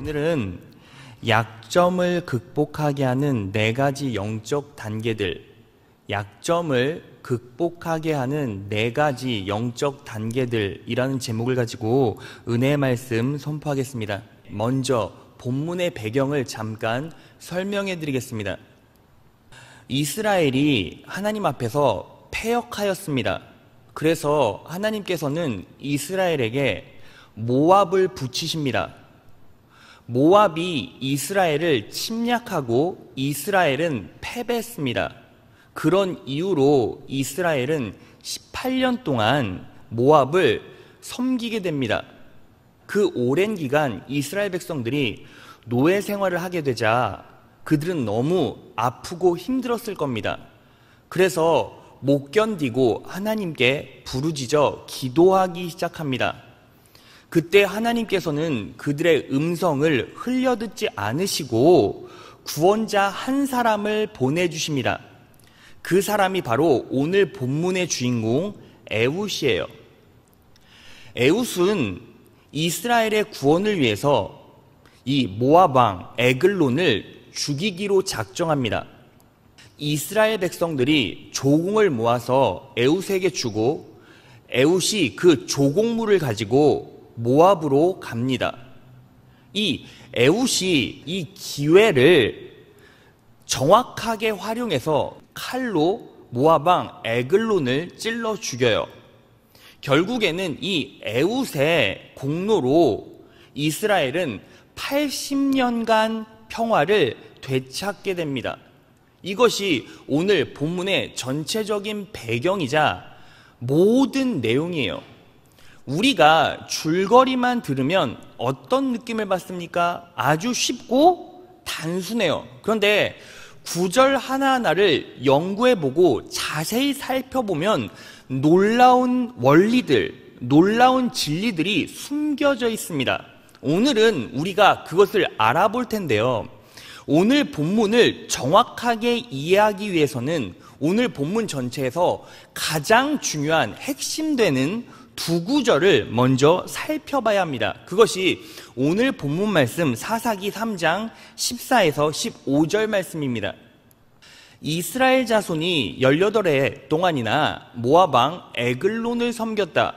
오늘은 약점을 극복하게 하는 4가지 영적 단계들, 약점을 극복하게 하는 4가지 영적 단계들이라는 제목을 가지고 은혜의 말씀 선포하겠습니다. 먼저 본문의 배경을 잠깐 설명해 드리겠습니다. 이스라엘이 하나님 앞에서 패역하였습니다. 그래서 하나님께서는 이스라엘에게 모압을 붙이십니다. 모압이 이스라엘을 침략하고 이스라엘은 패배했습니다. 그런 이유로 이스라엘은 18년 동안 모압을 섬기게 됩니다. 그 오랜 기간 이스라엘 백성들이 노예 생활을 하게 되자 그들은 너무 아프고 힘들었을 겁니다. 그래서 못 견디고 하나님께 부르짖어 기도하기 시작합니다. 그때 하나님께서는 그들의 음성을 흘려듣지 않으시고 구원자 한 사람을 보내주십니다. 그 사람이 바로 오늘 본문의 주인공 에훗이에요. 에훗은 이스라엘의 구원을 위해서 이 모압 왕 에글론을 죽이기로 작정합니다. 이스라엘 백성들이 조공을 모아서 에훗에게 주고 에훗이 그 조공물을 가지고 모압으로 갑니다. 이 에훗이 이 기회를 정확하게 활용해서 칼로 모압 왕 에글론을 찔러 죽여요. 결국에는 이 에훗의 공로로 이스라엘은 80년간 평화를 되찾게 됩니다. 이것이 오늘 본문의 전체적인 배경이자 모든 내용이에요. 우리가 줄거리만 들으면 어떤 느낌을 받습니까? 아주 쉽고 단순해요. 그런데 구절 하나하나를 연구해보고 자세히 살펴보면 놀라운 원리들, 놀라운 진리들이 숨겨져 있습니다. 오늘은 우리가 그것을 알아볼 텐데요. 오늘 본문을 정확하게 이해하기 위해서는 오늘 본문 전체에서 가장 중요한 핵심되는 두 구절을 먼저 살펴봐야 합니다. 그것이 오늘 본문 말씀 사사기 3장 14에서 15절 말씀입니다. 이스라엘 자손이 18해 동안이나 모압 왕 에글론을 섬겼다.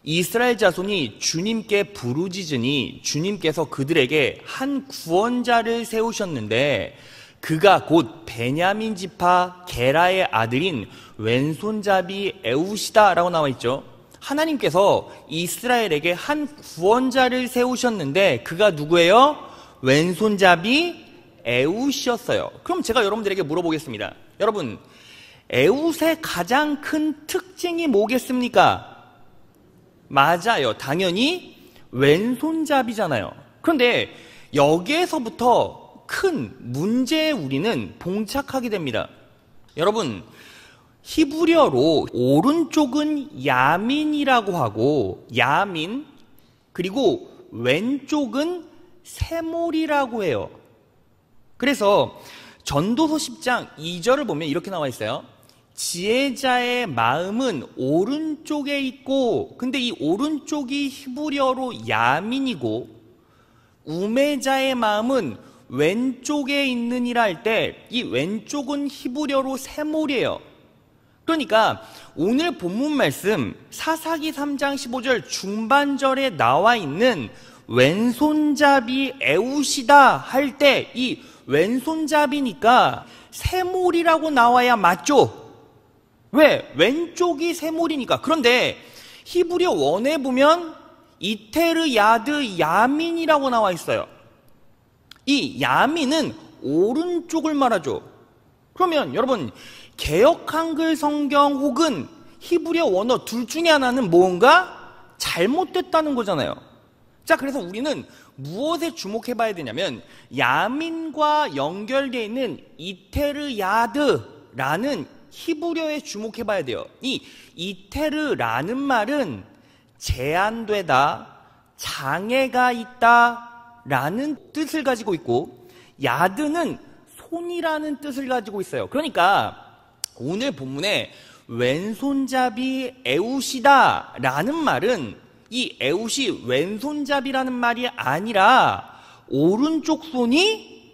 이스라엘 자손이 주님께 부르짖으니 주님께서 그들에게 한 구원자를 세우셨는데 그가 곧 베냐민 지파 게라의 아들인 왼손잡이 에훗이다 라고 나와 있죠. 하나님께서 이스라엘에게 한 구원자를 세우셨는데 그가 누구예요? 왼손잡이 에훗이었어요. 그럼 제가 여러분들에게 물어보겠습니다. 여러분, 에훗의 가장 큰 특징이 뭐겠습니까? 맞아요. 당연히 왼손잡이잖아요. 그런데 여기에서부터 큰 문제에 우리는 봉착하게 됩니다. 여러분, 히브리어로 오른쪽은 야민이라고 하고 야민, 그리고 왼쪽은 세몰이라고 해요. 그래서 전도서 10장 2절을 보면 이렇게 나와 있어요. 지혜자의 마음은 오른쪽에 있고, 근데 이 오른쪽이 히브리어로 야민이고 우매자의 마음은 왼쪽에 있느니라 할 때 이 왼쪽은 히브리어로 세몰이에요. 그러니까 오늘 본문 말씀 사사기 3장 15절 중반절에 나와 있는 왼손잡이 에훗이다 할 때 이 왼손잡이니까 세몰이라고 나와야 맞죠? 왜? 왼쪽이 세몰이니까. 그런데 히브리어 원에 보면 이테르 야드 야민이라고 나와 있어요. 이 야민은 오른쪽을 말하죠. 그러면 여러분, 개역 한글 성경 혹은 히브리어 원어 둘 중에 하나는 뭔가 잘못됐다는 거잖아요. 자, 그래서 우리는 무엇에 주목해 봐야 되냐면 야민과 연결되어 있는 이테르 야드라는 히브리어에 주목해 봐야 돼요. 이 이테르라는 말은 제한되다, 장애가 있다 라는 뜻을 가지고 있고 야드는 손이라는 뜻을 가지고 있어요. 그러니까 오늘 본문에 왼손잡이 에훗이다 라는 말은 이 에훗이 왼손잡이라는 말이 아니라 오른쪽 손이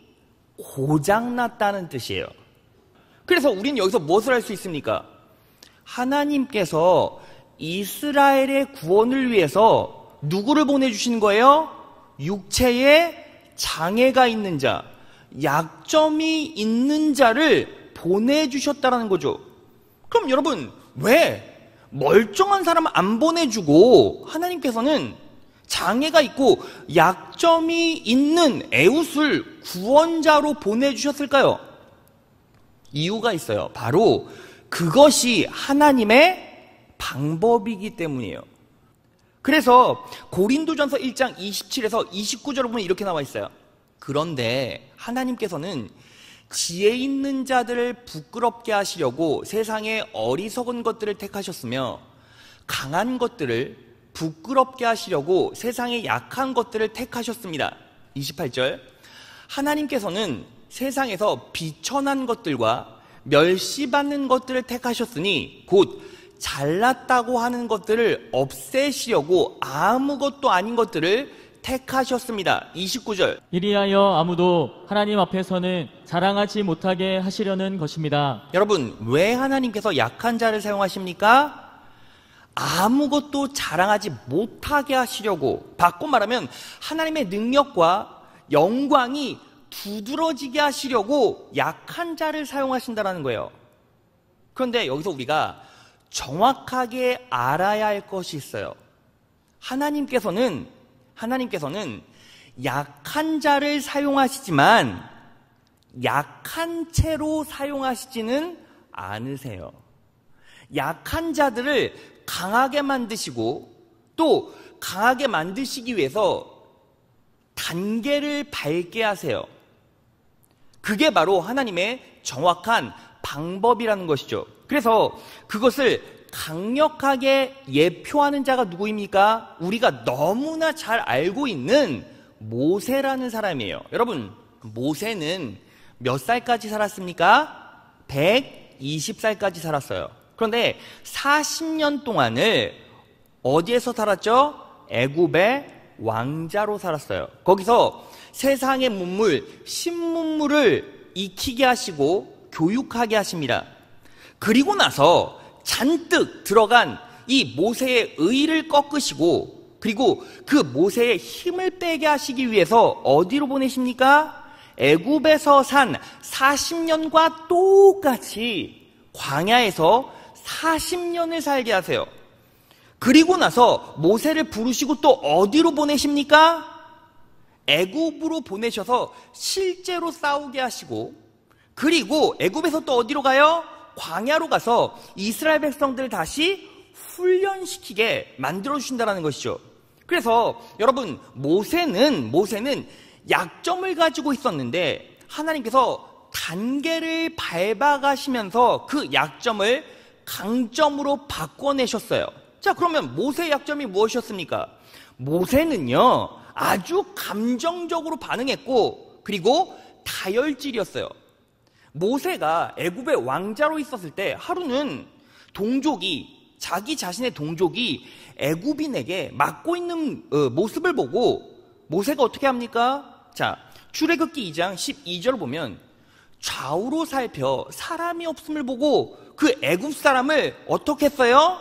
고장났다는 뜻이에요. 그래서 우리는 여기서 무엇을 할 수 있습니까? 하나님께서 이스라엘의 구원을 위해서 누구를 보내주신 거예요? 육체에 장애가 있는 자, 약점이 있는 자를 보내주셨다는 거죠. 그럼 여러분, 왜 멀쩡한 사람 안 보내주고 하나님께서는 장애가 있고 약점이 있는 에웃을 구원자로 보내주셨을까요? 이유가 있어요. 바로 그것이 하나님의 방법이기 때문이에요. 그래서 고린도전서 1장 27에서 29절을 보면 이렇게 나와 있어요. 그런데 하나님께서는 지혜 있는 자들을 부끄럽게 하시려고 세상의 어리석은 것들을 택하셨으며 강한 것들을 부끄럽게 하시려고 세상의 약한 것들을 택하셨습니다. 28절, 하나님께서는 세상에서 비천한 것들과 멸시받는 것들을 택하셨으니 곧 잘났다고 하는 것들을 없애시려고 아무것도 아닌 것들을 택하셨습니다. 29절, 이리하여 아무도 하나님 앞에서는 자랑하지 못하게 하시려는 것입니다. 여러분, 왜 하나님께서 약한 자를 사용하십니까? 아무것도 자랑하지 못하게 하시려고, 바꿔 말하면 하나님의 능력과 영광이 두드러지게 하시려고 약한 자를 사용하신다는 거예요. 그런데 여기서 우리가 정확하게 알아야 할 것이 있어요. 하나님께서는 약한 자를 사용하시지만 약한 채로 사용하시지는 않으세요. 약한 자들을 강하게 만드시고 또 강하게 만드시기 위해서 단계를 밟게 하세요. 그게 바로 하나님의 정확한 방법이라는 것이죠. 그래서 그것을 강력하게 예표하는 자가 누구입니까? 우리가 너무나 잘 알고 있는 모세라는 사람이에요. 여러분, 모세는 몇 살까지 살았습니까? 120살까지 살았어요. 그런데 40년 동안을 어디에서 살았죠? 애굽의 왕자로 살았어요. 거기서 세상의 문물, 신문물을 익히게 하시고 교육하게 하십니다. 그리고 나서 잔뜩 들어간 이 모세의 의를 꺾으시고 그리고 그 모세의 힘을 빼게 하시기 위해서 어디로 보내십니까? 애굽에서 산 40년과 똑같이 광야에서 40년을 살게 하세요. 그리고 나서 모세를 부르시고 또 어디로 보내십니까? 애굽으로 보내셔서 실제로 싸우게 하시고 그리고 애굽에서 또 어디로 가요? 광야로 가서 이스라엘 백성들을 다시 훈련시키게 만들어주신다는 것이죠. 그래서 여러분, 모세는 약점을 가지고 있었는데 하나님께서 단계를 밟아가시면서 그 약점을 강점으로 바꿔내셨어요. 자, 그러면 모세의 약점이 무엇이었습니까? 모세는요, 아주 감정적으로 반응했고 그리고 다혈질이었어요. 모세가 애굽의 왕자로 있었을 때 하루는 자기 자신의 동족이 애굽인에게 맞고 있는 모습을 보고 모세가 어떻게 합니까? 자, 출애굽기 2장 12절을 보면 좌우로 살펴 사람이 없음을 보고 그 애굽 사람을 어떻게 했어요?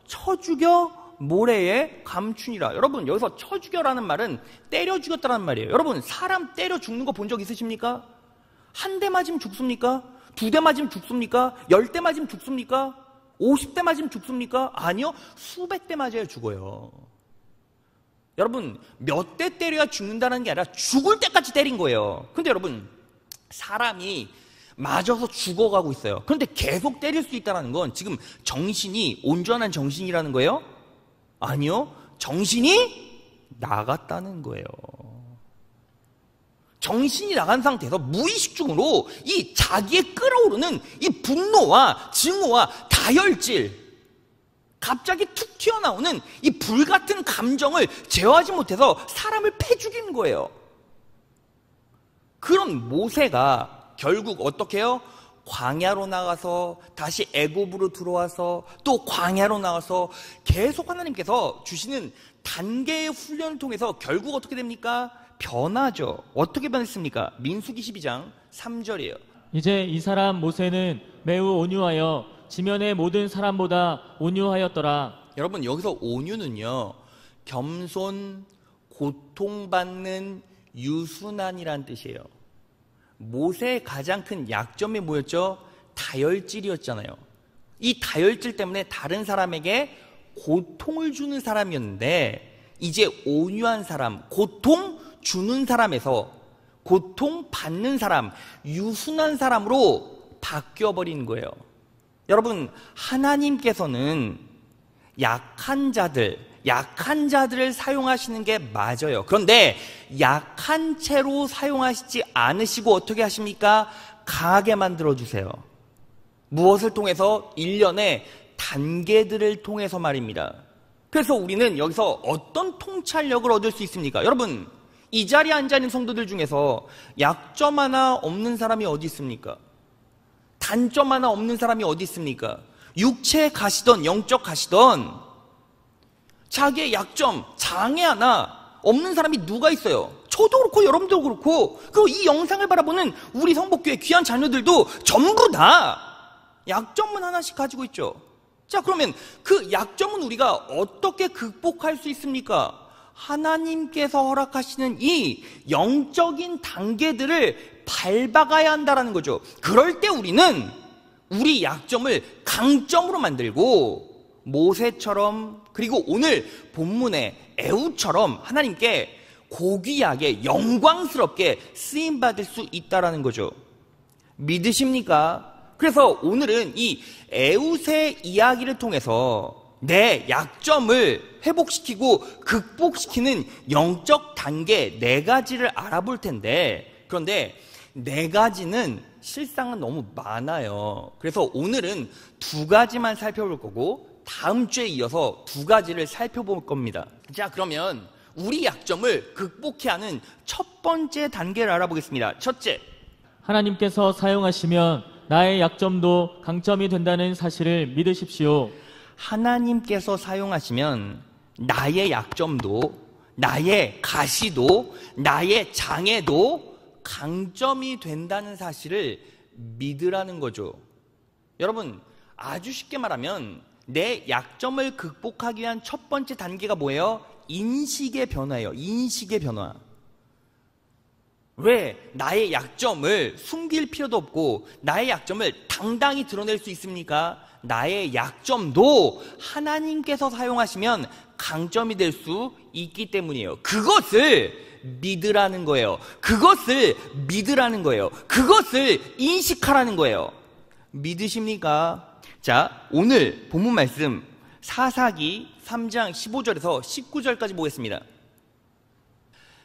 쳐 죽여 모래에 감추니라. 여러분, 여기서 쳐 죽여라는 말은 때려 죽였다는 말이에요. 여러분, 사람 때려 죽는 거 본 적 있으십니까? 한 대 맞으면 죽습니까? 2대 맞으면 죽습니까? 10대 맞으면 죽습니까? 50대 맞으면 죽습니까? 아니요, 수백 대 맞아야 죽어요. 여러분, 몇 대 때려야 죽는다는 게 아니라 죽을 때까지 때린 거예요. 근데 여러분, 사람이 맞아서 죽어가고 있어요. 그런데 계속 때릴 수 있다는 건 지금 정신이 온전한 정신이라는 거예요? 아니요, 정신이 나갔다는 거예요. 정신이 나간 상태에서 무의식 중으로 이 자기의 끓어오르는 이 분노와 증오와 다혈질, 갑자기 툭 튀어나오는 이 불같은 감정을 제어하지 못해서 사람을 패 죽이는 거예요. 그런 모세가 결국 어떻게 해요? 광야로 나가서 다시 애굽으로 들어와서 또 광야로 나와서 계속 하나님께서 주시는 단계의 훈련을 통해서 결국 어떻게 됩니까? 변하죠. 어떻게 변했습니까? 민수기 12장 3절이에요. 이제 이 사람 모세는 매우 온유하여 지면의 모든 사람보다 온유하였더라. 여러분, 여기서 온유는요, 겸손, 고통받는 유순한이란 뜻이에요. 모세의 가장 큰 약점이 뭐였죠? 다혈질이었잖아요. 이 다혈질 때문에 다른 사람에게 고통을 주는 사람이었는데, 이제 온유한 사람, 고통 주는 사람에서 고통 받는 사람, 유순한 사람으로 바뀌어버린 거예요. 여러분, 하나님께서는 약한 자들을 사용하시는 게 맞아요. 그런데 약한 채로 사용하시지 않으시고 어떻게 하십니까? 강하게 만들어주세요. 무엇을 통해서? 일련의 단계들을 통해서 말입니다. 그래서 우리는 여기서 어떤 통찰력을 얻을 수 있습니까? 여러분, 이 자리에 앉아있는 성도들 중에서 약점 하나 없는 사람이 어디 있습니까? 단점 하나 없는 사람이 어디 있습니까? 육체에 가시던 영적 가시던 자기의 약점, 장애 하나 없는 사람이 누가 있어요? 저도 그렇고 여러분도 그렇고, 그리고 이 영상을 바라보는 우리 성복교회 귀한 자녀들도 전부 다 약점은 하나씩 가지고 있죠. 자, 그러면 그 약점은 우리가 어떻게 극복할 수 있습니까? 하나님께서 허락하시는 이 영적인 단계들을 밟아가야 한다는 거죠. 그럴 때 우리는 우리 약점을 강점으로 만들고 모세처럼, 그리고 오늘 본문의 에후처럼 하나님께 고귀하게 영광스럽게 쓰임받을 수 있다는 거죠. 믿으십니까? 그래서 오늘은 이 에훗의 이야기를 통해서 내 약점을 회복시키고 극복시키는 영적 단계 4가지를 알아볼 텐데, 그런데 4가지는 실상은 너무 많아요. 그래서 오늘은 2가지만 살펴볼 거고 다음 주에 이어서 2가지를 살펴볼 겁니다. 자, 그러면 우리 약점을 극복해야 하는 첫 번째 단계를 알아보겠습니다. 첫째, 하나님께서 사용하시면 나의 약점도 강점이 된다는 사실을 믿으십시오. 하나님께서 사용하시면 나의 약점도, 나의 가시도, 나의 장애도 강점이 된다는 사실을 믿으라는 거죠. 여러분, 아주 쉽게 말하면 내 약점을 극복하기 위한 첫 번째 단계가 뭐예요? 인식의 변화예요. 인식의 변화. 왜 나의 약점을 숨길 필요도 없고 나의 약점을 당당히 드러낼 수 있습니까? 나의 약점도 하나님께서 사용하시면 강점이 될 수 있기 때문이에요. 그것을 믿으라는 거예요. 그것을 믿으라는 거예요. 그것을 인식하라는 거예요. 믿으십니까? 자, 오늘 본문 말씀 사사기 3장 15절에서 19절까지 보겠습니다.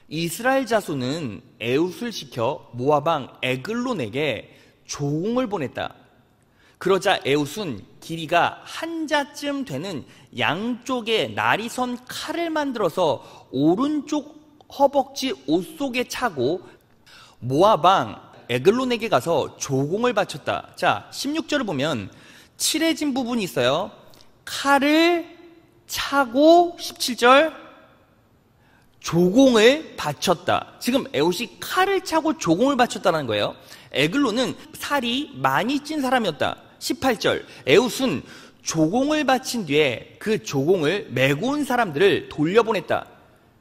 이스라엘 자손은 에훗을 시켜 모압 왕 에글론에게 조공을 보냈다. 그러자 에훗은 길이가 한 자쯤 되는 양쪽에 날이 선 칼을 만들어서 오른쪽 허벅지 옷 속에 차고 모압 왕 에글론에게 가서 조공을 바쳤다. 자, 16절을 보면 칠해진 부분이 있어요. 칼을 차고 17절 조공을 바쳤다. 지금 에훗이 칼을 차고 조공을 바쳤다는 거예요. 에글론은 살이 많이 찐 사람이었다. 18절 에훗은 조공을 바친 뒤에 그 조공을 메고 온 사람들을 돌려보냈다.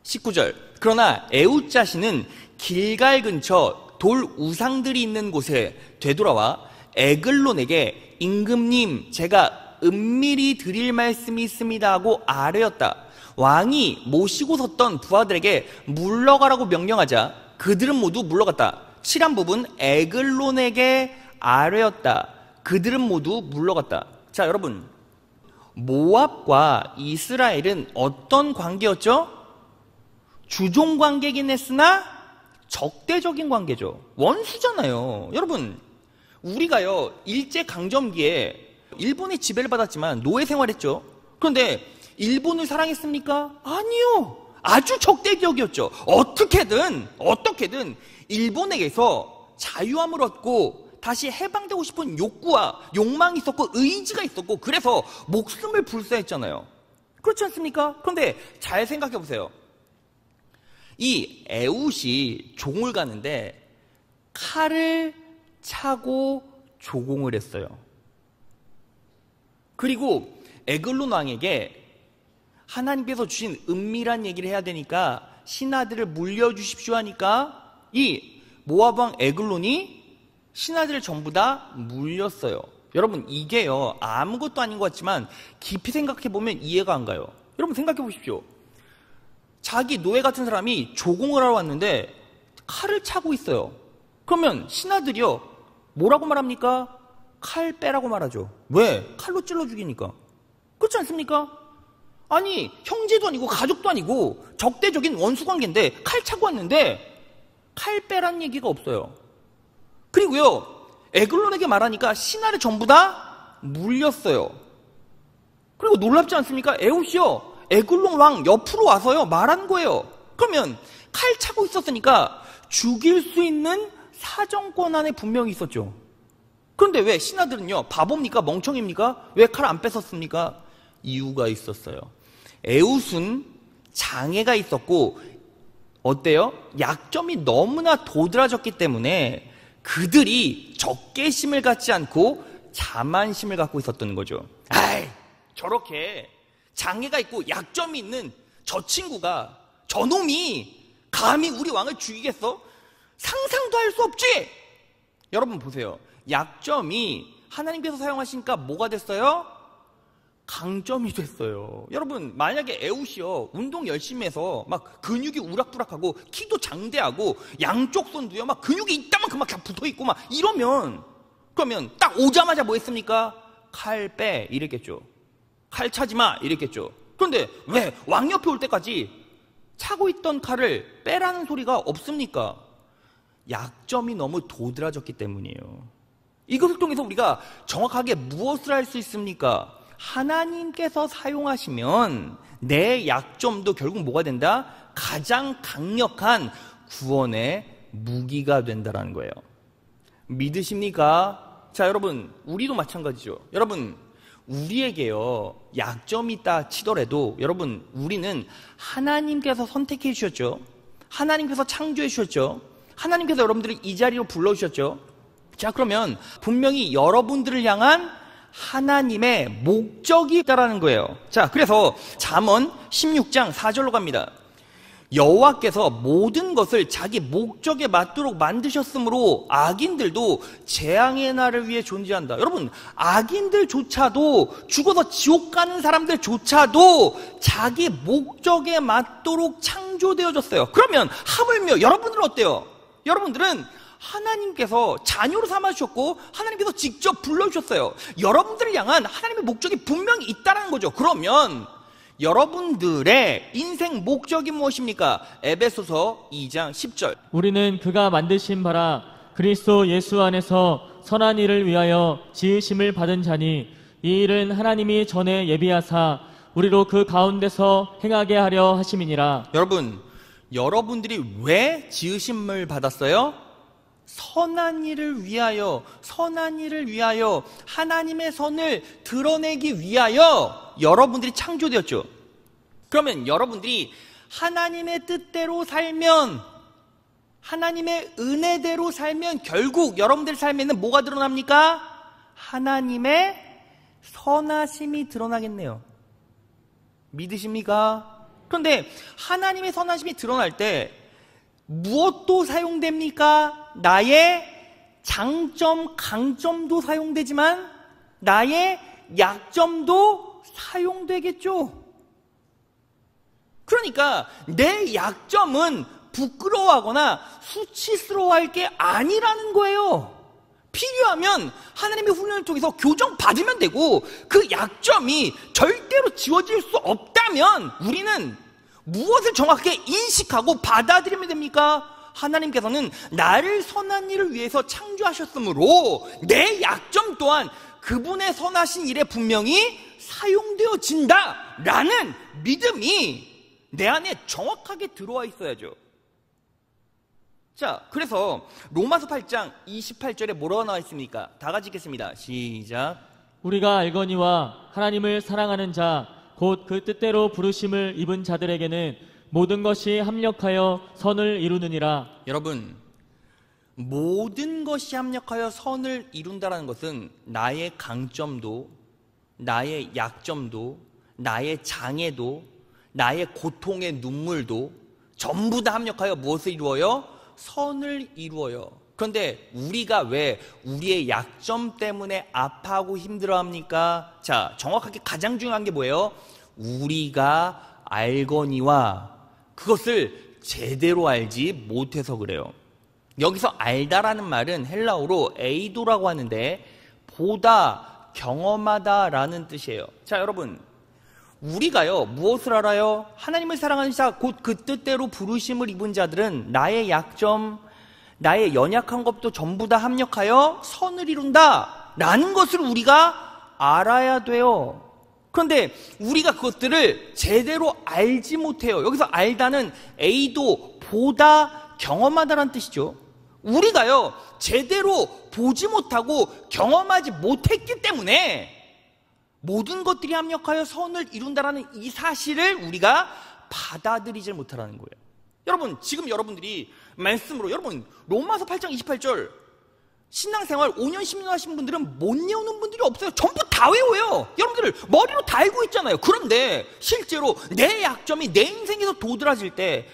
19절 그러나 에훗 자신은 길갈 근처 돌 우상들이 있는 곳에 되돌아와 에글론에게 임금님, 제가 은밀히 드릴 말씀이 있습니다 하고 아뢰었다. 왕이 모시고 섰던 부하들에게 물러가라고 명령하자 그들은 모두 물러갔다. 칠한 부분 에글론에게 아뢰었다. 그들은 모두 물러갔다. 자, 여러분, 모압과 이스라엘은 어떤 관계였죠? 주종 관계긴 했으나 적대적인 관계죠. 원수잖아요. 여러분, 우리가요 일제강점기에 일본의 지배를 받았지만 노예 생활했죠. 그런데 일본을 사랑했습니까? 아니요. 아주 적대적이었죠. 어떻게든 일본에게서 자유함을 얻고 다시 해방되고 싶은 욕구와 욕망이 있었고 의지가 있었고 그래서 목숨을 불사했잖아요. 그렇지 않습니까? 그런데 잘 생각해 보세요. 이 에훗이 종을 가는데 칼을 차고 조공을 했어요. 그리고 에글론 왕에게 하나님께서 주신 은밀한 얘기를 해야 되니까 신하들을 물려주십시오 하니까 이 모압 왕 에글론이 신하들을 전부 다 물렸어요. 여러분, 이게요 아무것도 아닌 것 같지만 깊이 생각해보면 이해가 안 가요. 여러분 생각해 보십시오. 자기 노예 같은 사람이 조공을 하러 왔는데 칼을 차고 있어요. 그러면 신하들이요 뭐라고 말합니까? 칼 빼라고 말하죠. 왜? 칼로 찔러 죽이니까. 그렇지 않습니까? 아니, 형제도 아니고 가족도 아니고 적대적인 원수관계인데 칼 차고 왔는데 칼 빼라는 얘기가 없어요. 그리고요 에글론에게 말하니까 신하를 전부 다 물렸어요. 그리고 놀랍지 않습니까? 에훗이요 에글론 왕 옆으로 와서요 말한 거예요. 그러면 칼 차고 있었으니까 죽일 수 있는 사정권 안에 분명히 있었죠. 그런데 왜 신하들은요 바보입니까? 멍청입니까? 왜 칼 안 뺐었습니까? 이유가 있었어요. 에훗은 장애가 있었고 어때요? 약점이 너무나 도드라졌기 때문에 그들이 적개심을 갖지 않고 자만심을 갖고 있었던 거죠. 아이, 저렇게 장애가 있고 약점이 있는 저 친구가, 저놈이 감히 우리 왕을 죽이겠어? 상상도 할 수 없지? 여러분 보세요. 약점이 하나님께서 사용하시니까 뭐가 됐어요? 강점이 됐어요. 여러분 만약에 에훗이요 운동 열심히 해서 막 근육이 우락부락하고 키도 장대하고 양쪽 손도요 막 근육이 이따만큼 막 붙어있고 막 이러면 그러면 딱 오자마자 뭐 했습니까? 칼 빼 이랬겠죠. 칼 차지 마 이랬겠죠. 그런데 왜 왕 옆에 올 때까지 차고 있던 칼을 빼라는 소리가 없습니까? 약점이 너무 도드라졌기 때문이에요. 이것을 통해서 우리가 정확하게 무엇을 할 수 있습니까? 하나님께서 사용하시면 내 약점도 결국 뭐가 된다? 가장 강력한 구원의 무기가 된다는 거예요. 믿으십니까? 자, 여러분, 우리도 마찬가지죠. 여러분, 우리에게요, 약점이 있다 치더라도 여러분, 우리는 하나님께서 선택해 주셨죠. 하나님께서 창조해 주셨죠. 하나님께서 여러분들을 이 자리로 불러주셨죠. 자, 그러면 분명히 여러분들을 향한 하나님의 목적이 있다라는 거예요. 자, 그래서 잠언 16장 4절로 갑니다. 여호와께서 모든 것을 자기 목적에 맞도록 만드셨으므로 악인들도 재앙의 날을 위해 존재한다. 여러분, 악인들조차도 죽어서 지옥 가는 사람들조차도 자기 목적에 맞도록 창조되어졌어요. 그러면 하물며 여러분들은 어때요? 여러분들은 하나님께서 자녀로 삼아주셨고 하나님께서 직접 불러주셨어요. 여러분들을 향한 하나님의 목적이 분명히 있다는 거죠. 그러면 여러분들의 인생 목적이 무엇입니까? 에베소서 2장 10절. 우리는 그가 만드신 바라 그리스도 예수 안에서 선한 일을 위하여 지으심을 받은 자니 이 일은 하나님이 전에 예비하사 우리로 그 가운데서 행하게 하려 하심이니라. 여러분, 여러분들이 왜 지으심을 받았어요? 선한 일을 위하여, 선한 일을 위하여, 하나님의 선을 드러내기 위하여 여러분들이 창조되었죠. 그러면 여러분들이 하나님의 뜻대로 살면, 하나님의 은혜대로 살면 결국 여러분들 삶에는 뭐가 드러납니까? 하나님의 선하심이 드러나겠네요. 믿으십니까? 그런데 하나님의 선하심이 드러날 때 무엇도 사용됩니까? 나의 장점, 강점도 사용되지만 나의 약점도 사용되겠죠. 그러니까 내 약점은 부끄러워하거나 수치스러워할 게 아니라는 거예요. 필요하면 하나님의 훈련을 통해서 교정받으면 되고 그 약점이 절대로 지워질 수 없다면 우리는 무엇을 정확하게 인식하고 받아들이면 됩니까? 하나님께서는 나를 선한 일을 위해서 창조하셨으므로 내 약점 또한 그분의 선하신 일에 분명히 사용되어진다라는 믿음이 내 안에 정확하게 들어와 있어야죠. 자, 그래서 로마서 8장 28절에 뭐라고 나와 있습니까? 다 같이 읽겠습니다. 시작. 우리가 알거니와 하나님을 사랑하는 자 곧 그 뜻대로 부르심을 입은 자들에게는 모든 것이 합력하여 선을 이루느니라. 여러분, 모든 것이 합력하여 선을 이룬다는 것은 나의 강점도, 나의 약점도, 나의 장애도, 나의 고통의 눈물도 전부 다 합력하여 무엇을 이루어요? 선을 이루어요. 그런데 우리가 왜 우리의 약점 때문에 아파하고 힘들어합니까? 자, 정확하게 가장 중요한 게 뭐예요? 우리가 알거니와 그것을 제대로 알지 못해서 그래요. 여기서 알다라는 말은 헬라어로 에이도라고 하는데 보다, 경험하다라는 뜻이에요. 자, 여러분, 우리가요 무엇을 알아요? 하나님을 사랑하는 자, 곧 그 뜻대로 부르심을 입은 자들은 나의 약점, 나의 연약한 것도 전부 다 합력하여 선을 이룬다 라는 것을 우리가 알아야 돼요. 그런데 우리가 그것들을 제대로 알지 못해요. 여기서 알다는 에이도, 보다, 경험하다라는 뜻이죠. 우리가요 제대로 보지 못하고 경험하지 못했기 때문에 모든 것들이 합력하여 선을 이룬다라는 이 사실을 우리가 받아들이질 못하라는 거예요. 여러분, 지금 여러분들이 말씀으로, 여러분 로마서 8장 28절 신앙생활 5년 10년 하신 분들은 못 외우는 분들이 없어요. 전부 다 외워요. 여러분들 머리로 다 알고 있잖아요. 그런데 실제로 내 약점이 내 인생에서 도드라질 때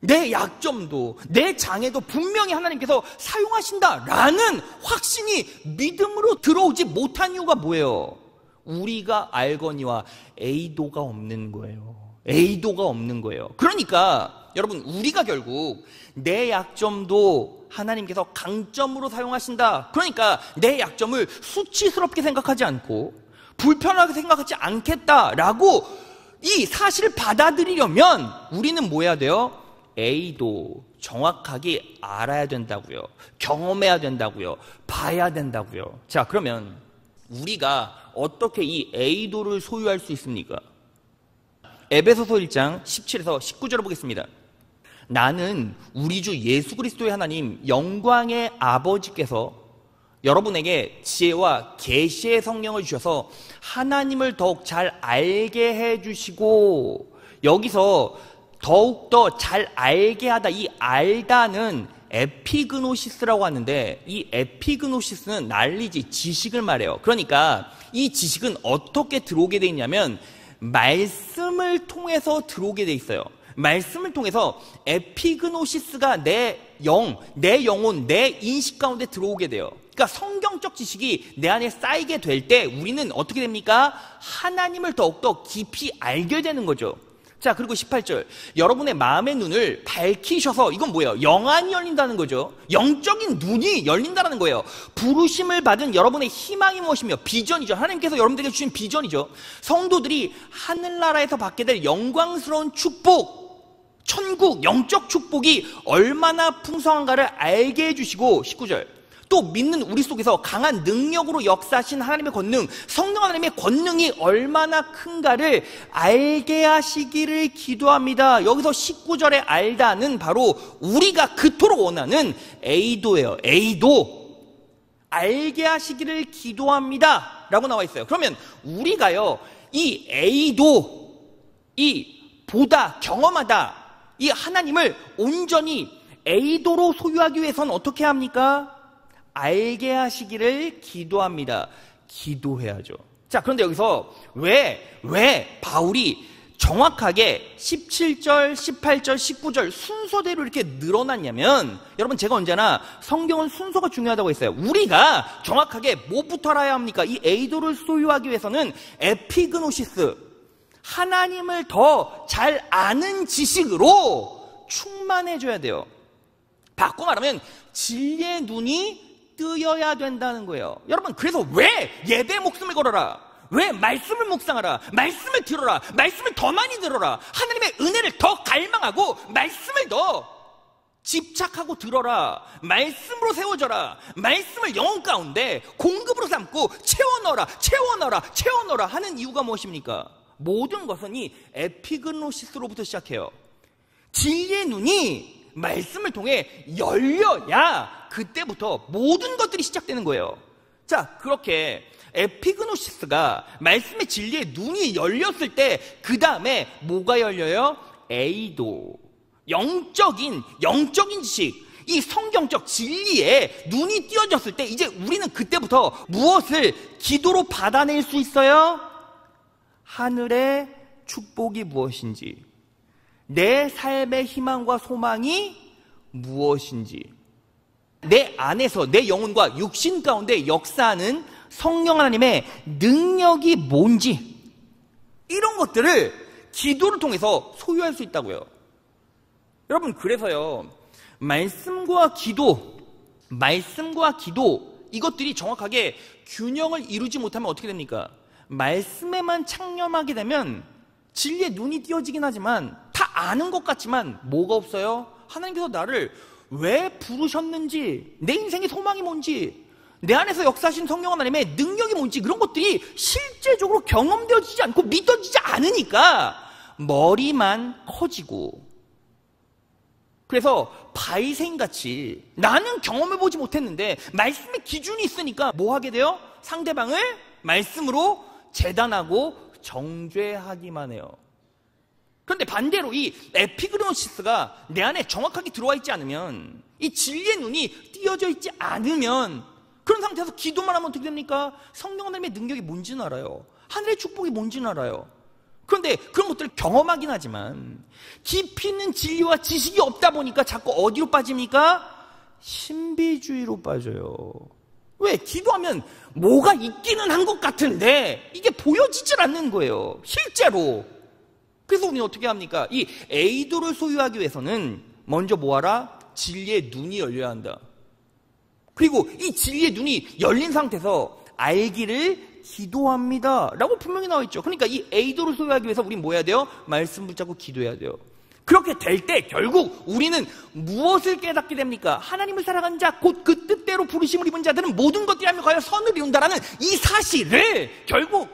내 약점도 내 장애도 분명히 하나님께서 사용하신다라는 확신이 믿음으로 들어오지 못한 이유가 뭐예요? 우리가 알거니와 에이도가 없는 거예요. 에이도가 없는 거예요. 그러니까 여러분, 우리가 결국 내 약점도 하나님께서 강점으로 사용하신다. 그러니까 내 약점을 수치스럽게 생각하지 않고 불편하게 생각하지 않겠다라고 이 사실을 받아들이려면 우리는 뭐 해야 돼요? A도 정확하게 알아야 된다고요. 경험해야 된다고요. 봐야 된다고요. 자, 그러면 우리가 어떻게 이 A도를 소유할 수 있습니까? 에베소서 1장 17에서 19절을 보겠습니다. 나는 우리 주 예수 그리스도의 하나님 영광의 아버지께서 여러분에게 지혜와 계시의 성령을 주셔서 하나님을 더욱 잘 알게 해주시고, 여기서 더욱더 잘 알게 하다, 이 알다는 에피그노시스라고 하는데, 이 에피그노시스는 난리지 지식을 말해요. 그러니까 이 지식은 어떻게 들어오게 돼 있냐면 말씀을 통해서 들어오게 돼 있어요. 말씀을 통해서 에피그노시스가 내 영혼, 내 인식 가운데 들어오게 돼요. 그러니까 성경적 지식이 내 안에 쌓이게 될 때 우리는 어떻게 됩니까? 하나님을 더욱더 깊이 알게 되는 거죠. 자, 그리고 18절, 여러분의 마음의 눈을 밝히셔서, 이건 뭐예요? 영안이 열린다는 거죠. 영적인 눈이 열린다는 거예요. 부르심을 받은 여러분의 희망이 무엇이며? 비전이죠. 하나님께서 여러분들에게 주신 비전이죠. 성도들이 하늘나라에서 받게 될 영광스러운 축복, 천국, 영적 축복이 얼마나 풍성한가를 알게 해주시고, 19절, 또 믿는 우리 속에서 강한 능력으로 역사하신 하나님의 권능, 성령 하나님의 권능이 얼마나 큰가를 알게 하시기를 기도합니다. 여기서 19절에 알다는 바로 우리가 그토록 원하는 에이도예요. 에이도. 알게 하시기를 기도합니다 라고 나와 있어요. 그러면 우리가요 이 에이도, 이 보다, 경험하다, 이 하나님을 온전히 에이도로 소유하기 위해서는 어떻게 합니까? 알게 하시기를 기도합니다. 기도해야죠. 자, 그런데 여기서 왜 바울이 정확하게 17절, 18절, 19절 순서대로 이렇게 늘어났냐면, 여러분, 제가 언제나 성경은 순서가 중요하다고 했어요. 우리가 정확하게 뭐부터 알아야 합니까? 이 에이도를 소유하기 위해서는 에피그노시스, 하나님을 더 잘 아는 지식으로 충만해져야 돼요. 바꿔 말하면 진리의 눈이 뜨여야 된다는 거예요. 여러분, 그래서 왜 예배에 목숨을 걸어라? 왜 말씀을 묵상하라? 말씀을 들어라. 말씀을 더 많이 들어라. 하나님의 은혜를 더 갈망하고 말씀을 더 집착하고 들어라. 말씀으로 세워져라. 말씀을 영혼 가운데 공급으로 삼고 채워넣어라 하는 이유가 무엇입니까? 모든 것은 이 에피그노시스로부터 시작해요. 진리의 눈이 말씀을 통해 열려야 그때부터 모든 것들이 시작되는 거예요. 자, 그렇게 에피그노시스가 말씀의 진리에 눈이 열렸을 때 그 다음에 뭐가 열려요? 에이도, 영적인 지식, 이 성경적 진리에 눈이 띄어졌을 때 이제 우리는 그때부터 무엇을 기도로 받아낼 수 있어요? 하늘의 축복이 무엇인지, 내 삶의 희망과 소망이 무엇인지, 내 안에서 내 영혼과 육신 가운데 역사하는 성령 하나님의 능력이 뭔지, 이런 것들을 기도를 통해서 소유할 수 있다고요. 여러분, 그래서요, 말씀과 기도, 이것들이 정확하게 균형을 이루지 못하면 어떻게 됩니까? 말씀에만 창념하게 되면 진리에 눈이 띄어지긴 하지만 다 아는 것 같지만 뭐가 없어요? 하나님께서 나를 왜 부르셨는지, 내 인생의 소망이 뭔지, 내 안에서 역사하신 성령 하나님의 능력이 뭔지, 그런 것들이 실제적으로 경험되어지지 않고 믿어지지 않으니까 머리만 커지고, 그래서 바위생같이 나는 경험해보지 못했는데 말씀의 기준이 있으니까 뭐 하게 돼요? 상대방을 말씀으로 재단하고 정죄하기만 해요. 그런데 반대로 이 에피그노시스가 내 안에 정확하게 들어와 있지 않으면, 이 진리의 눈이 띄어져 있지 않으면, 그런 상태에서 기도만 하면 어떻게 됩니까? 성령 하나님의 능력이 뭔지는 알아요. 하늘의 축복이 뭔지는 알아요. 그런데 그런 것들을 경험하긴 하지만 깊이 있는 진리와 지식이 없다 보니까 자꾸 어디로 빠집니까? 신비주의로 빠져요. 왜? 기도하면 뭐가 있기는 한 것 같은데 이게 보여지질 않는 거예요, 실제로. 그래서 우리는 어떻게 합니까? 이 에이도를 소유하기 위해서는 먼저 뭐하라? 진리의 눈이 열려야 한다. 그리고 이 진리의 눈이 열린 상태에서 알기를 기도합니다 라고 분명히 나와 있죠. 그러니까 이 에이도를 소유하기 위해서 우리는 뭐 해야 돼요? 말씀 붙잡고 기도해야 돼요. 그렇게 될 때 결국 우리는 무엇을 깨닫게 됩니까? 하나님을 사랑하는 자, 곧 그 뜻대로 부르심을 입은 자들은 모든 것들이 하며 가여 선을 이룬다라는 이 사실을 결국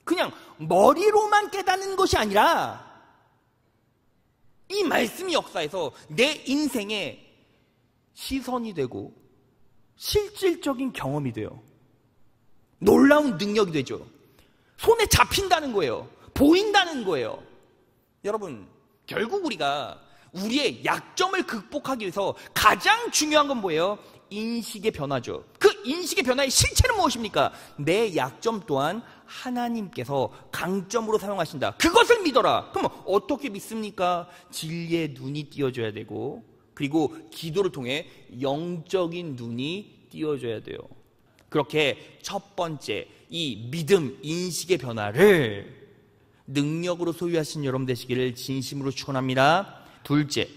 그냥 머리로만 깨닫는 것이 아니라 이 말씀이 역사에서 내 인생의 시선이 되고 실질적인 경험이 돼요. 놀라운 능력이 되죠. 손에 잡힌다는 거예요. 보인다는 거예요. 여러분, 결국 우리가 우리의 약점을 극복하기 위해서 가장 중요한 건 뭐예요? 인식의 변화죠. 그 인식의 변화의 실체는 무엇입니까? 내 약점 또한 하나님께서 강점으로 사용하신다. 그것을 믿어라. 그럼 어떻게 믿습니까? 진리의 눈이 띄어져야 되고, 그리고 기도를 통해 영적인 눈이 띄어져야 돼요. 그렇게 첫 번째, 이 믿음, 인식의 변화를 능력으로 소유하신 여러분 되시기를 진심으로 축원합니다. 둘째,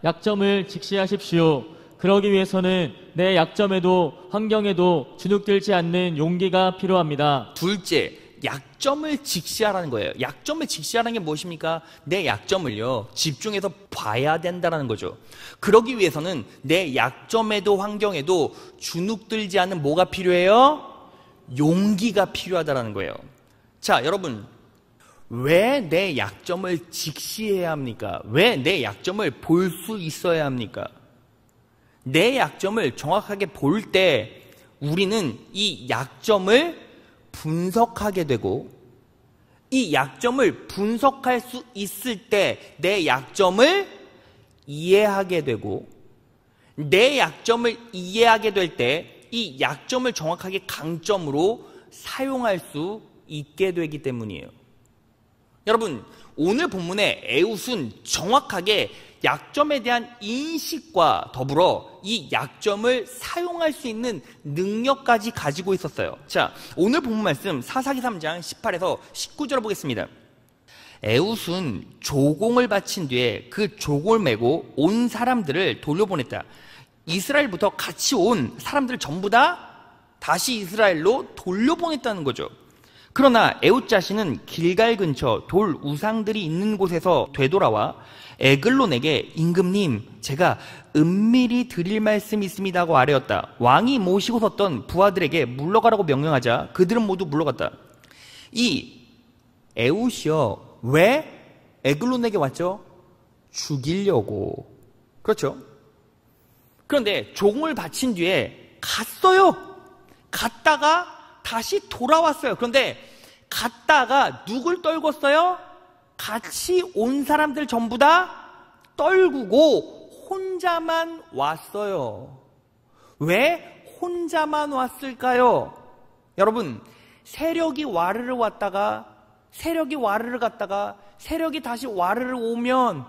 약점을 직시하십시오. 그러기 위해서는 내 약점에도 환경에도 주눅들지 않는 용기가 필요합니다. 둘째, 약점을 직시하라는 거예요. 약점을 직시하라는 게 무엇입니까? 내 약점을요, 집중해서 봐야 된다는 거죠. 그러기 위해서는 내 약점에도 환경에도 주눅들지 않는 뭐가 필요해요? 용기가 필요하다는 거예요. 자, 여러분, 왜 내 약점을 직시해야 합니까? 왜 내 약점을 볼 수 있어야 합니까? 내 약점을 정확하게 볼 때 우리는 이 약점을 분석하게 되고, 이 약점을 분석할 수 있을 때 내 약점을 이해하게 되고, 내 약점을 이해하게 될 때 이 약점을 정확하게 강점으로 사용할 수 있게 되기 때문이에요. 여러분, 오늘 본문의 에웃은 정확하게 약점에 대한 인식과 더불어 이 약점을 사용할 수 있는 능력까지 가지고 있었어요. 자, 오늘 본문 말씀 사사기 3장 18에서 19절을 보겠습니다. 에웃은 조공을 바친 뒤에 그 조공을 메고 온 사람들을 돌려보냈다. 이스라엘부터 같이 온 사람들을 전부 다 다시 이스라엘로 돌려보냈다는 거죠. 그러나 에웃 자신은 길갈 근처 돌 우상들이 있는 곳에서 되돌아와 에글론에게 임금님, 제가 은밀히 드릴 말씀이 있습니다 하고 아뢰었다. 왕이 모시고 섰던 부하들에게 물러가라고 명령하자 그들은 모두 물러갔다. 이 에웃이요, 왜 에글론에게 왔죠? 죽이려고. 그렇죠? 그런데 조공을 바친 뒤에 갔어요. 갔다가 다시 돌아왔어요. 그런데 갔다가 누굴 떨궜어요? 같이 온 사람들 전부 다 떨구고 혼자만 왔어요. 왜 혼자만 왔을까요? 여러분, 세력이 와르르 왔다가 세력이 와르르 갔다가 세력이 다시 와르르 오면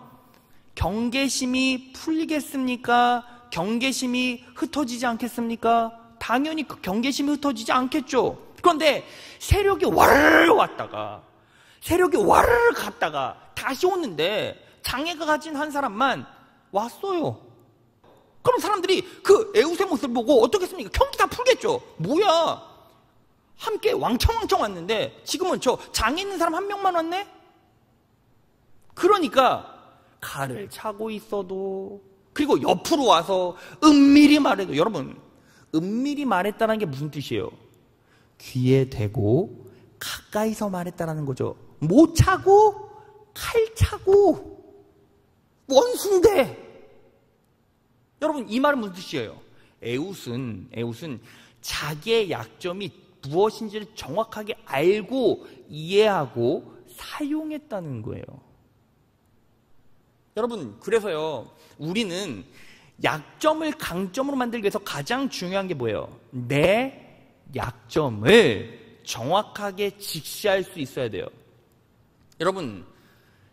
경계심이 풀리겠습니까? 경계심이 흩어지지 않겠습니까? 당연히 그 경계심이 흩어지지 않겠죠. 그런데 세력이 와르르 왔다가 세력이 와르르 갔다가 다시 오는데 장애가 가진 한 사람만 왔어요. 그럼 사람들이 그 에웃의 모습을 보고 어떻겠습니까? 경기 다 풀겠죠. 뭐야, 함께 왕창왕창 왔는데 지금은 저 장애 있는 사람 한 명만 왔네? 그러니까 칼을 차고 있어도, 그리고 옆으로 와서 은밀히 말해도, 여러분, 은밀히 말했다는 게 무슨 뜻이에요? 귀에 대고 가까이서 말했다는 거죠. 못 차고 칼 차고 원수인데. 여러분, 이 말은 무슨 뜻이에요? 에웃은 자기의 약점이 무엇인지를 정확하게 알고 이해하고 사용했다는 거예요. 여러분, 그래서요, 우리는 약점을 강점으로 만들기 위해서 가장 중요한 게 뭐예요? 내 약점을 정확하게 직시할 수 있어야 돼요. 여러분,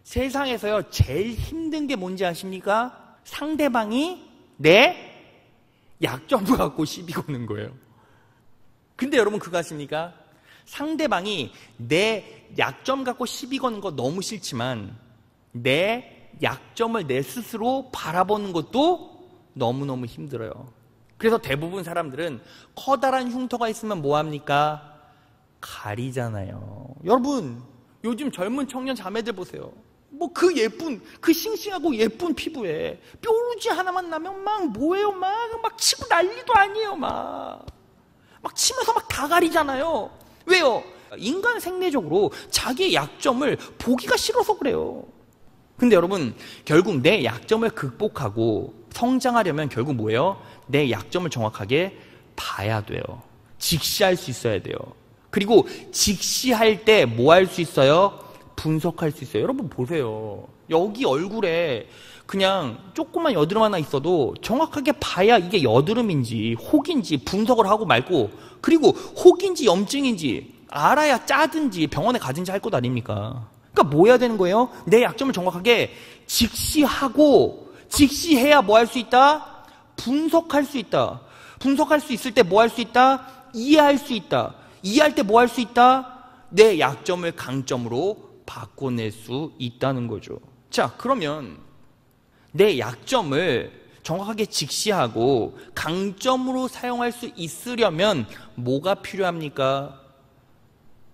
세상에서요 제일 힘든 게 뭔지 아십니까? 상대방이 내 약점을 갖고 시비 거는 거예요. 근데 여러분, 그거 아십니까? 상대방이 내 약점 갖고 시비 거는 거 너무 싫지만 내 약점을 내 스스로 바라보는 것도 너무너무 힘들어요. 그래서 대부분 사람들은 커다란 흉터가 있으면 뭐합니까? 가리잖아요. 여러분, 요즘 젊은 청년 자매들 보세요. 뭐 그 예쁜, 그 싱싱하고 예쁜 피부에 뾰루지 하나만 나면 막 뭐예요? 막 치고 난리도 아니에요. 막 치면서 막 다 가리잖아요. 왜요? 인간 생리적으로 자기의 약점을 보기가 싫어서 그래요. 근데 여러분, 결국 내 약점을 극복하고 성장하려면 결국 뭐예요? 내 약점을 정확하게 봐야 돼요. 직시할 수 있어야 돼요. 그리고 직시할 때 뭐 할 수 있어요? 분석할 수 있어요. 여러분 보세요. 여기 얼굴에 그냥 조그만 여드름 하나 있어도 정확하게 봐야 이게 여드름인지 혹인지 분석을 하고 말고, 그리고 혹인지 염증인지 알아야 짜든지 병원에 가든지 할 것 아닙니까? 그러니까 뭐 해야 되는 거예요? 내 약점을 정확하게 직시하고, 직시해야 뭐 할 수 있다? 분석할 수 있다. 분석할 수 있을 때 뭐 할 수 있다? 이해할 수 있다. 이해할 때 뭐 할 수 있다? 내 약점을 강점으로 바꿔낼 수 있다는 거죠. 자, 그러면 내 약점을 정확하게 직시하고 강점으로 사용할 수 있으려면 뭐가 필요합니까?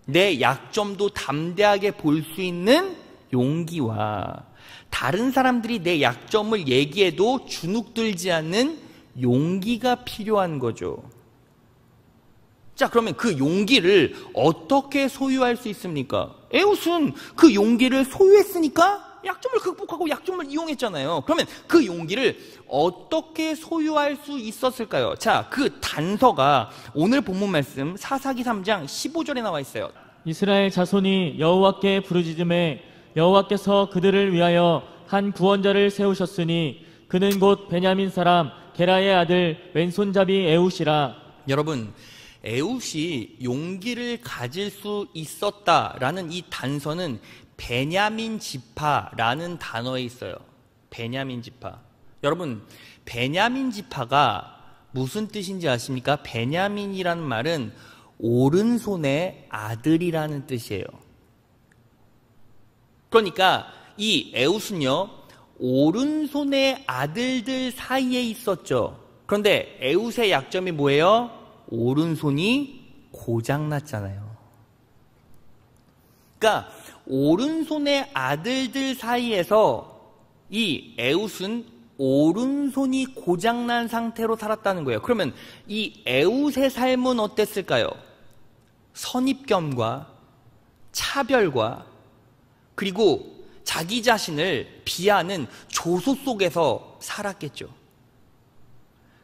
내 약점도 담대하게 볼 수 있는 용기와 다른 사람들이 내 약점을 얘기해도 주눅들지 않는 용기가 필요한 거죠. 자, 그러면 그 용기를 어떻게 소유할 수 있습니까? 에웃은 그 용기를 소유했으니까 약점을 극복하고 약점을 이용했잖아요. 그러면 그 용기를 어떻게 소유할 수 있었을까요? 자, 그 단서가 오늘 본문 말씀 사사기 3장 15절에 나와 있어요. 이스라엘 자손이 여호와께 부르짖음에 여호와께서 그들을 위하여 한 구원자를 세우셨으니 그는 곧 베냐민 사람 게라의 아들 왼손잡이 에웃이라. 여러분, 에웃이 용기를 가질 수 있었다라는 이 단서는 베냐민 지파라는 단어에 있어요. 베냐민 지파. 여러분, 베냐민 지파가 무슨 뜻인지 아십니까? 베냐민이라는 말은 오른손의 아들이라는 뜻이에요. 그러니까 이 에웃은요, 오른손의 아들들 사이에 있었죠. 그런데 에웃의 약점이 뭐예요? 오른손이 고장났잖아요. 그러니까 오른손의 아들들 사이에서 이 에웃은 오른손이 고장난 상태로 살았다는 거예요. 그러면 이 에웃의 삶은 어땠을까요? 선입견과 차별과 그리고 자기 자신을 비하는 조소 속에서 살았겠죠.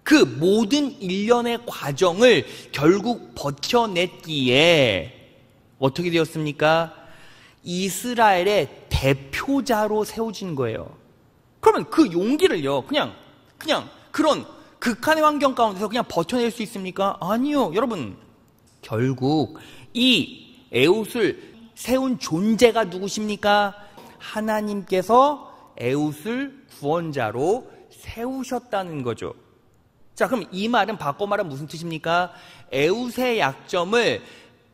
그 모든 일련의 과정을 결국 버텨냈기에 어떻게 되었습니까? 이스라엘의 대표자로 세워진 거예요. 그러면 그 용기를요, 그냥 그런 극한의 환경 가운데서 그냥 버텨낼 수 있습니까? 아니요. 여러분, 결국 이 에웃을 세운 존재가 누구십니까? 하나님께서 에웃을 구원자로 세우셨다는 거죠. 자, 그럼 이 말은 바꿔 말하면 무슨 뜻입니까? 에웃의 약점을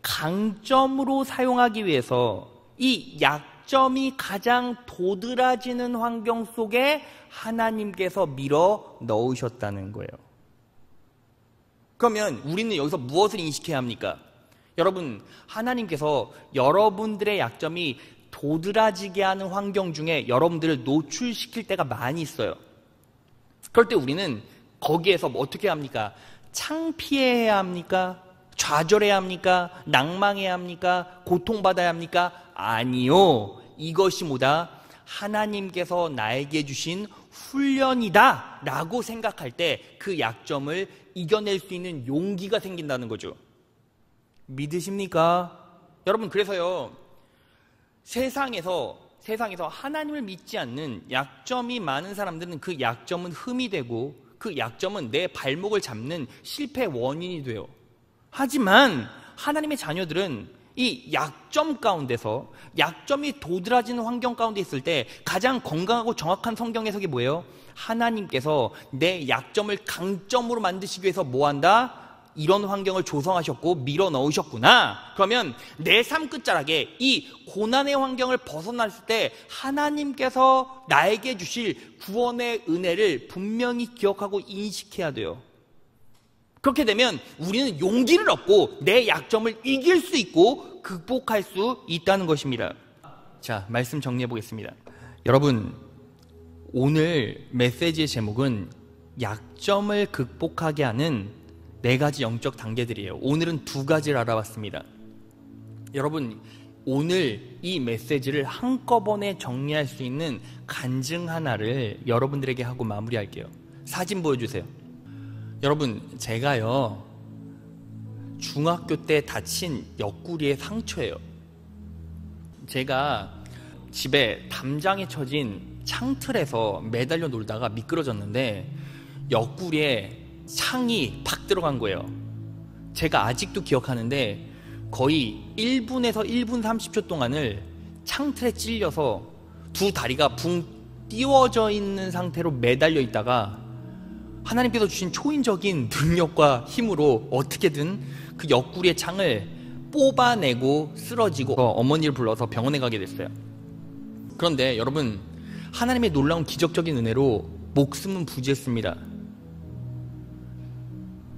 강점으로 사용하기 위해서 이 약점이 가장 도드라지는 환경 속에 하나님께서 밀어 넣으셨다는 거예요. 그러면 우리는 여기서 무엇을 인식해야 합니까? 여러분, 하나님께서 여러분들의 약점이 도드라지게 하는 환경 중에 여러분들을 노출시킬 때가 많이 있어요. 그럴 때 우리는 거기에서 어떻게 합니까? 창피해야 합니까? 좌절해야 합니까? 낭망해야 합니까? 고통받아야 합니까? 아니요. 이것이 뭐다? 하나님께서 나에게 주신 훈련이다 라고 생각할 때 그 약점을 이겨낼 수 있는 용기가 생긴다는 거죠. 믿으십니까? 여러분, 그래서요, 세상에서 하나님을 믿지 않는 약점이 많은 사람들은 그 약점은 흠이 되고 그 약점은 내 발목을 잡는 실패의 원인이 돼요. 하지만 하나님의 자녀들은 이 약점 가운데서, 약점이 도드라지는 환경 가운데 있을 때 가장 건강하고 정확한 성경 해석이 뭐예요? 하나님께서 내 약점을 강점으로 만드시기 위해서 뭐한다? 이런 환경을 조성하셨고 밀어 넣으셨구나. 그러면 내 삶 끝자락에 이 고난의 환경을 벗어났을 때 하나님께서 나에게 주실 구원의 은혜를 분명히 기억하고 인식해야 돼요. 그렇게 되면 우리는 용기를 얻고 내 약점을 이길 수 있고 극복할 수 있다는 것입니다. 자, 말씀 정리해 보겠습니다. 여러분, 오늘 메시지의 제목은 약점을 극복하게 하는 4가지 영적 단계들이에요. 오늘은 2가지를 알아봤습니다. 여러분, 오늘 이 메시지를 한꺼번에 정리할 수 있는 간증 하나를 여러분들에게 하고 마무리할게요. 사진 보여주세요. 여러분, 제가요, 중학교 때 다친 옆구리의 상처예요. 제가 집에 담장에 쳐진 창틀에서 매달려 놀다가 미끄러졌는데 옆구리에 창이 팍 들어간 거예요. 제가 아직도 기억하는데 거의 1분에서 1분 30초 동안을 창틀에 찔려서 두 다리가 붕 띄워져 있는 상태로 매달려 있다가 하나님께서 주신 초인적인 능력과 힘으로 어떻게든 그 옆구리의 창을 뽑아내고 쓰러지고 어머니를 불러서 병원에 가게 됐어요. 그런데 여러분, 하나님의 놀라운 기적적인 은혜로 목숨은 부지했습니다.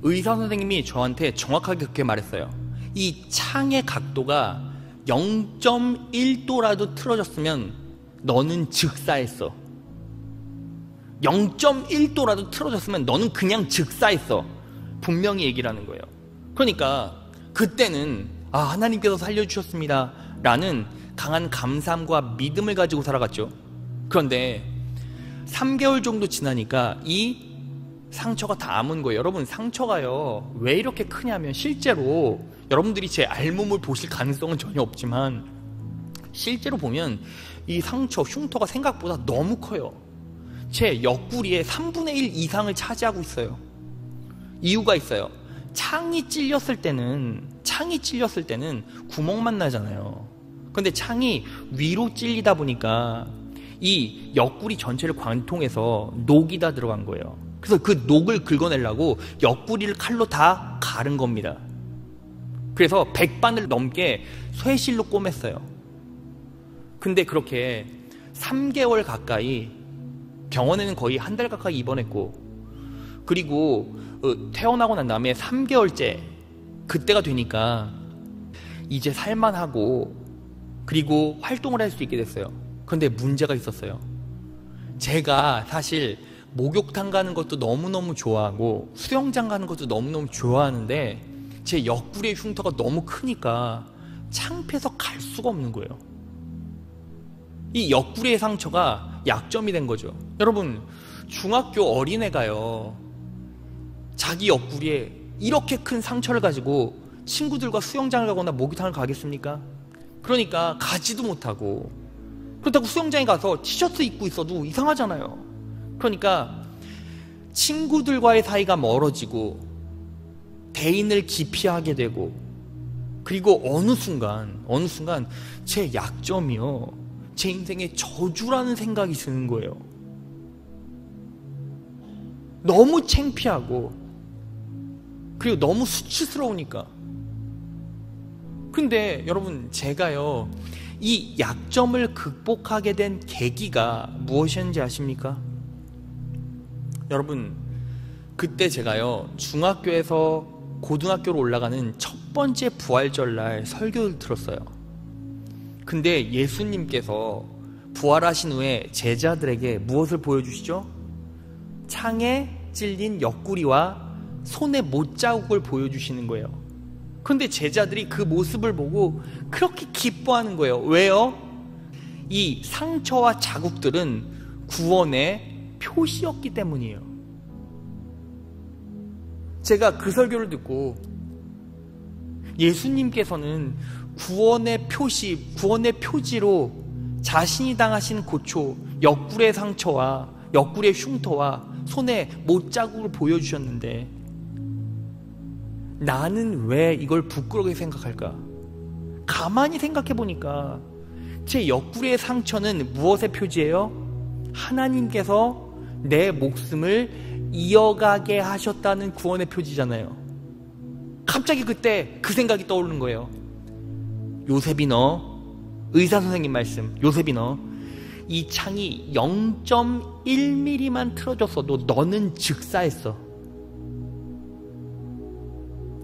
의사 선생님이 저한테 정확하게 그렇게 말했어요. 이 창의 각도가 0.1도라도 틀어졌으면 너는 즉사했어. 0.1도라도 틀어졌으면 너는 그냥 즉사했어. 분명히 얘기를 하는 거예요. 그러니까 그때는 하나님께서 살려주셨습니다 라는 강한 감사함과 믿음을 가지고 살아갔죠. 그런데 3개월 정도 지나니까 이 상처가 다 아문 거예요. 여러분, 상처가요, 왜 이렇게 크냐면 실제로 여러분들이 제 알몸을 보실 가능성은 전혀 없지만 실제로 보면 이 상처, 흉터가 생각보다 너무 커요. 제 옆구리의 3분의 1 이상을 차지하고 있어요. 이유가 있어요. 창이 찔렸을 때는 구멍만 나잖아요. 근데 창이 위로 찔리다 보니까 이 옆구리 전체를 관통해서 녹이 다 들어간 거예요. 그래서 그 녹을 긁어내려고 옆구리를 칼로 다 가른 겁니다. 그래서 100반을 넘게 쇠실로 꿰맸어요. 근데 그렇게 3개월 가까이, 병원에는 거의 1달 가까이 입원했고, 그리고 태어나고 난 다음에 3개월째 그때가 되니까 이제 살만하고 그리고 활동을 할 수 있게 됐어요. 그런데 문제가 있었어요. 제가 사실 목욕탕 가는 것도 너무너무 좋아하고 수영장 가는 것도 너무너무 좋아하는데 제 옆구리의 흉터가 너무 크니까 창피해서 갈 수가 없는 거예요. 이 옆구리의 상처가 약점이 된 거죠. 여러분, 중학교 어린애가요, 자기 옆구리에 이렇게 큰 상처를 가지고 친구들과 수영장을 가거나 목욕탕을 가겠습니까? 그러니까 가지도 못하고, 그렇다고 수영장에 가서 티셔츠 입고 있어도 이상하잖아요. 그러니까 친구들과의 사이가 멀어지고 대인을 기피하게 되고, 그리고 어느 순간 제 약점이요, 제 인생의 저주라는 생각이 드는 거예요. 너무 창피하고, 그리고 너무 수치스러우니까. 근데 여러분, 제가요, 이 약점을 극복하게 된 계기가 무엇이었는지 아십니까? 여러분, 그때 제가요, 중학교에서 고등학교로 올라가는 첫 번째 부활절날 설교를 들었어요. 근데 예수님께서 부활하신 후에 제자들에게 무엇을 보여주시죠? 창에 찔린 옆구리와 손의 못자국을 보여주시는 거예요. 그런데 제자들이 그 모습을 보고 그렇게 기뻐하는 거예요. 왜요? 이 상처와 자국들은 구원의 표시였기 때문이에요. 제가 그 설교를 듣고 예수님께서는 구원의 표시, 구원의 표지로 자신이 당하신 고초, 옆구리의 상처와 옆구리의 흉터와 손에 못자국을 보여주셨는데, 나는 왜 이걸 부끄럽게 생각할까? 가만히 생각해 보니까 제 옆구리의 상처는 무엇의 표지예요? 하나님께서 내 목숨을 이어가게 하셨다는 구원의 표지잖아요. 갑자기 그때 그 생각이 떠오르는 거예요. 요셉이 너, 의사 선생님 말씀, 요셉이 너, 이 창이 0.1mm만 틀어졌어도 너는 즉사했어.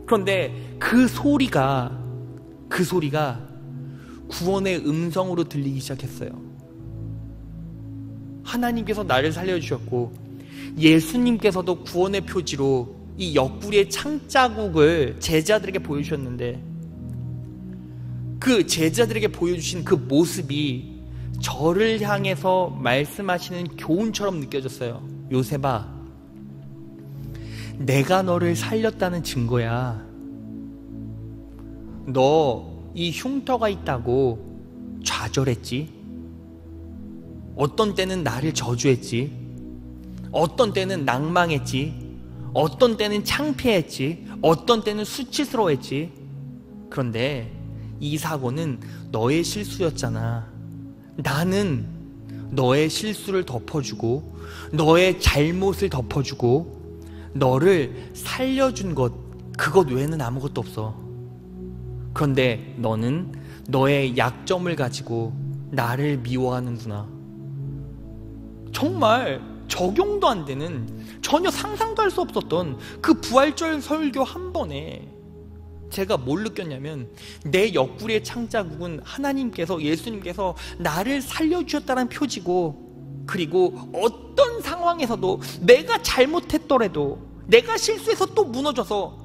그런데 그 소리가 구원의 음성으로 들리기 시작했어요. 하나님께서 나를 살려주셨고, 예수님께서도 구원의 표지로 이 옆구리의 창자국을 제자들에게 보여주셨는데, 그 제자들에게 보여주신 그 모습이 저를 향해서 말씀하시는 교훈처럼 느껴졌어요. 요셉아, 내가 너를 살렸다는 증거야. 너 이 흉터가 있다고 좌절했지? 어떤 때는 나를 저주했지? 어떤 때는 낭망했지? 어떤 때는 창피했지? 어떤 때는 수치스러워했지? 그런데 이 사고는 너의 실수였잖아. 나는 너의 실수를 덮어주고 너의 잘못을 덮어주고 너를 살려준 것, 그것 외에는 아무것도 없어. 그런데 너는 너의 약점을 가지고 나를 미워하는구나. 정말 적용도 안 되는, 전혀 상상도 할 수 없었던 그 부활절 설교 한 번에 제가 뭘 느꼈냐면, 내 옆구리의 창자국은 하나님께서, 예수님께서 나를 살려주셨다는 표지고, 그리고 어떤 상황에서도 내가 잘못했더라도, 내가 실수해서 또 무너져서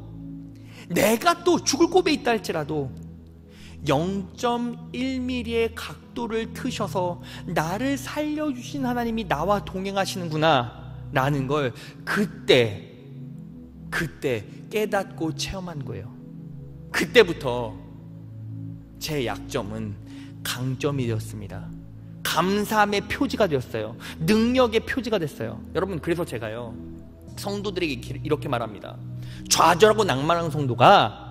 내가 또 죽을 고비에 있다 할지라도 0.1mm의 각도를 트셔서 나를 살려주신 하나님이 나와 동행하시는구나 라는 걸 그때 깨닫고 체험한 거예요. 그때부터 제 약점은 강점이 되었습니다. 감사함의 표지가 되었어요. 능력의 표지가 됐어요. 여러분, 그래서 제가요, 성도들에게 이렇게 말합니다. 좌절하고 낭만하는 성도가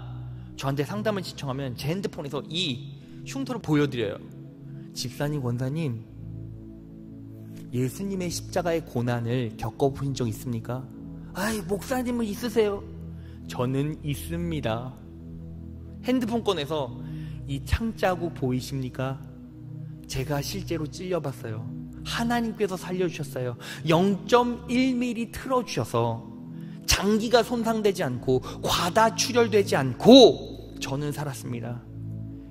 저한테 상담을 신청하면 제 핸드폰에서 이 흉터를 보여드려요. 집사님, 권사님, 예수님의 십자가의 고난을 겪어보신 적 있습니까? 아이, 목사님은 있으세요? 저는 있습니다. 핸드폰 꺼내서 이 창자국 보이십니까? 제가 실제로 찔려봤어요. 하나님께서 살려주셨어요. 0.1mm 틀어주셔서 장기가 손상되지 않고 과다 출혈되지 않고 저는 살았습니다.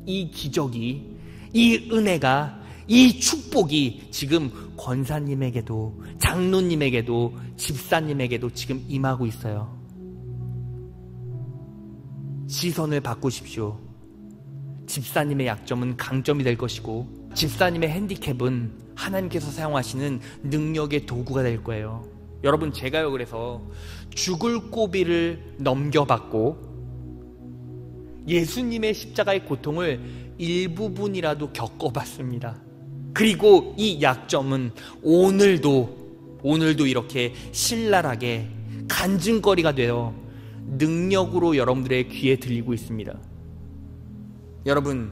이 기적이, 이 은혜가, 이 축복이 지금 권사님에게도, 장로님에게도, 집사님에게도 지금 임하고 있어요. 시선을 바꾸십시오. 집사님의 약점은 강점이 될 것이고, 집사님의 핸디캡은 하나님께서 사용하시는 능력의 도구가 될 거예요. 여러분, 제가요, 그래서 죽을 고비를 넘겨봤고 예수님의 십자가의 고통을 일부분이라도 겪어봤습니다. 그리고 이 약점은 오늘도 이렇게 신랄하게 간증거리가 되어 능력으로 여러분들의 귀에 들리고 있습니다. 여러분,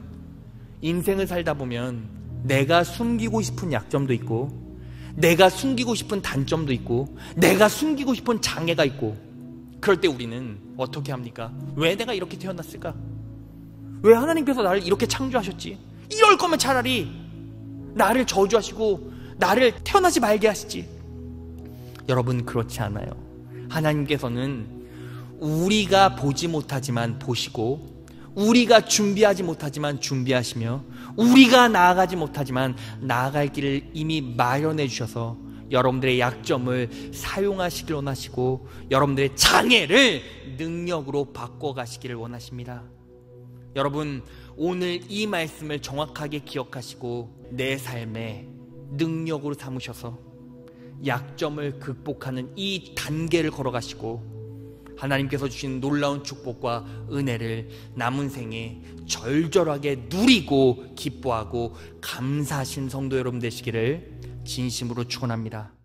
인생을 살다 보면 내가 숨기고 싶은 약점도 있고, 내가 숨기고 싶은 단점도 있고, 내가 숨기고 싶은 장애가 있고, 그럴 때 우리는 어떻게 합니까? 왜 내가 이렇게 태어났을까? 왜 하나님께서 나를 이렇게 창조하셨지? 이럴 거면 차라리 나를 저주하시고 나를 태어나지 말게 하시지. 여러분, 그렇지 않아요. 하나님께서는 우리가 보지 못하지만 보시고, 우리가 준비하지 못하지만 준비하시며, 우리가 나아가지 못하지만 나아갈 길을 이미 마련해 주셔서 여러분들의 약점을 사용하시길 원하시고, 여러분들의 장애를 능력으로 바꿔가시기를 원하십니다. 여러분, 오늘 이 말씀을 정확하게 기억하시고 내 삶에 능력으로 삼으셔서 약점을 극복하는 이 단계를 걸어가시고, 하나님께서 주신 놀라운 축복과 은혜를 남은 생에 절절하게 누리고 기뻐하고 감사하신 성도 여러분 되시기를 진심으로 축원합니다.